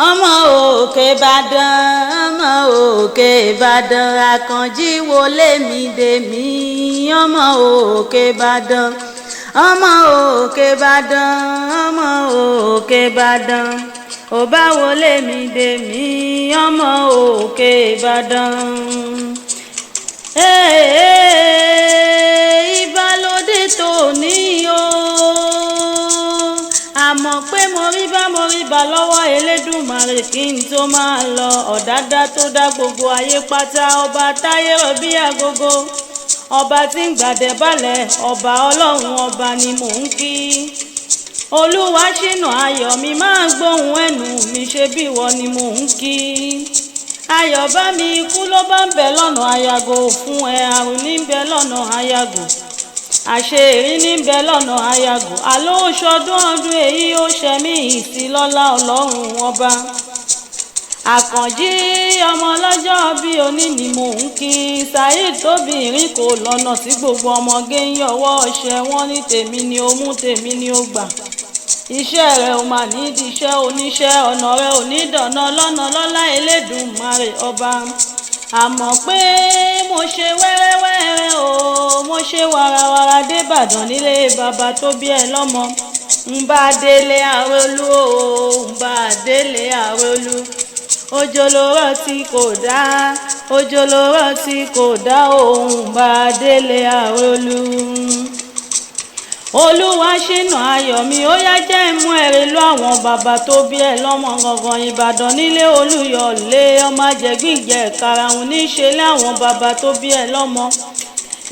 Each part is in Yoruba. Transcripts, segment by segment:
ọmọ òkè ìbàdàn ọmọ òkè ìbàdàn àkànjí wọlé mi dèmí ọmọ òkè ìbàdàn ọmọ òkè ìbàdàn ọmọ òkè ìbàdàn ò bá wọlé mi dèmí ọmọ òkè ìbàdàn. Ìbálòdé tòní o àmọ́ pé mo rí bá lọ́wọ́ Elédùmarè kí n tó máa lọ. Ọ̀dádá tó dá gbogbo ayé pátá, ọba táyé rọ̀ bí agogo, ọba tí ń gbàdẹ̀ balẹ̀, ọba ọlọ́run ọba ni mò ń kí. Olúwa ṣínà ayọ̀ mi máa gbóhùn ẹnu mi, ṣe bí ìwọ ni mò ń kí. Ayọ̀ bá mi, ikú ló bá ń bẹ lọ́nà àyàgò fún ẹ, àrùn ní ń bẹ lọ́nà àyàgò, àṣeyìrí ní ń bẹ lọ́nà àyàgò. Àlọ́ oṣọdún ọdún èyí ó ṣe mí ìsìlọ́lá ọlọ́run ọba. Àkànjí ọmọ lọ́jọ́ bí òní ni mò ń kí. Saheed tóbìnrin kò lọ́nà tí gbogbo ọmọge ń yọwọ́ ọṣẹ wọn ní tèmi ni ó mú, tèmi ni ó gbà. Iṣẹ́ rẹ̀ ò mà ní di iṣẹ́ oníṣẹ́, ọ̀nà rẹ̀ ò ní dọ̀nà lọ́nà lọ́lá Elédùmarè ọba. Àmọ́ pé mo ṣe wẹ́rẹ́wẹ́rẹ́ o, mo ṣe warawara dé Ìbàdàn nílé bàbá tó bí ẹ lọ́mọ. Ń bá délé Àrólú o, ń bá délé Àrólú. Òjòlóró tí kò dá, òjòlóró tí kò dá òun bá délé Àrólú. Olúwa ṣínà ayọ̀ mi, ó yá jẹ́ ìmú ẹ̀rí lọ àwọn bàbá tó bí ẹ lọ́mọ gangan. Ìbàdàn nílé Olúyọ̀lé, ọmọ ajẹ́gbìnjẹ karahun níṣe lé àwọn bàbá tó bí ẹ lọ́mọ.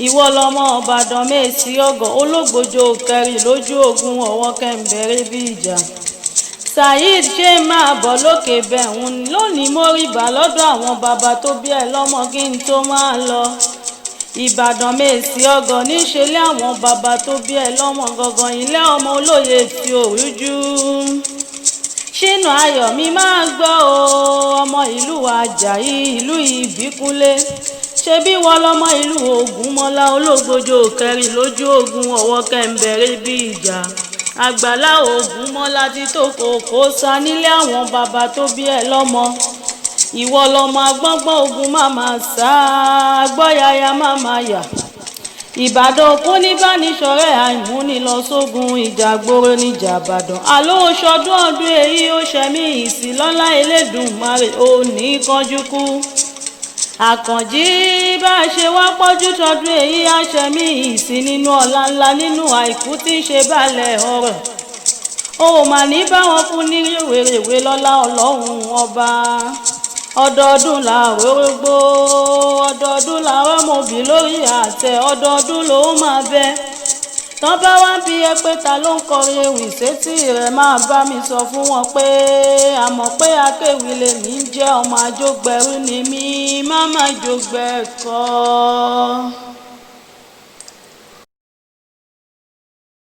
Ìwọ lọmọ Ìbàdàn Mèsì ọgọ̀, ológbòjò kẹrì lójú ogun, ọwọ́ kẹ́ńbẹ̀rẹ̀ bí ìjà. Saheed ṣe máa bọ̀ lókè bẹ̀hùn lónìí, mo rí bà lọ́dọ̀ àwọn bàbá tó bí ẹ lọ́mọ kí n tó máa lọ. Ìbàdàn Mèsì ọgọ̀ níṣe lé àwọn bàbá tó bí ẹ lọ́mọ gangan, ilé ọmọ olóye tí ò rújú. Ṣínà ayọ̀ mi máa gbọ́ o, ọmọ ìlú Àjàyí ìlú Ìbíkúnlé. Ṣebí wọ́n lọ́mọ ìlú Ògúnmọ́lá, ológbòjò kẹrì lójú ogun, ọwọ́ kẹ́ńbẹ̀rẹ̀ bí ìjà. Àgbàlá Ògúnmọ́lá tí tó kòkó sa nílé àwọn bàbá tó bí ẹ lọ́mọ. Ìwọ lọmọ agbọ́ngbọ́n ogun máma sá, agbọ́yaya máma yà. Ìbàdàn kún ní bánisọ̀rẹ́ àìmúni lọ sógun, ìjà gbòòrò níjà Ìbàdàn. Àlọ́ oṣọdún ọdún èyí ó ṣe mí ìsìlọ́lá Elédùmarè ò ní kánjú kú. Àkànjí bá a ṣe wá pọ́jú tọdún èyí á ṣe mí ìsìn nínú ọlá ńlá, nínú àìkú tí ń ṣe balẹ̀ ọ̀rọ̀. O mà ní báwọn fún ní rèwerèwe lọ́lá ọlọ́run ọba. Ọdọọdún làárọ̀ rógbó, ọdọọdún làárọ̀ mọ̀bí lórí àtẹ, ọdọọdún ló máa bẹ. Tán bá wá bí ẹ pé ta ló ń kọrin ewì sétí rẹ̀, máa bá mi sọ fún wọn pé àmọ́ pé akéwì lèmi ń jẹ́, ọmọ àjọgbẹ̀rú ni mí, má má jọgbẹ̀ kọ́.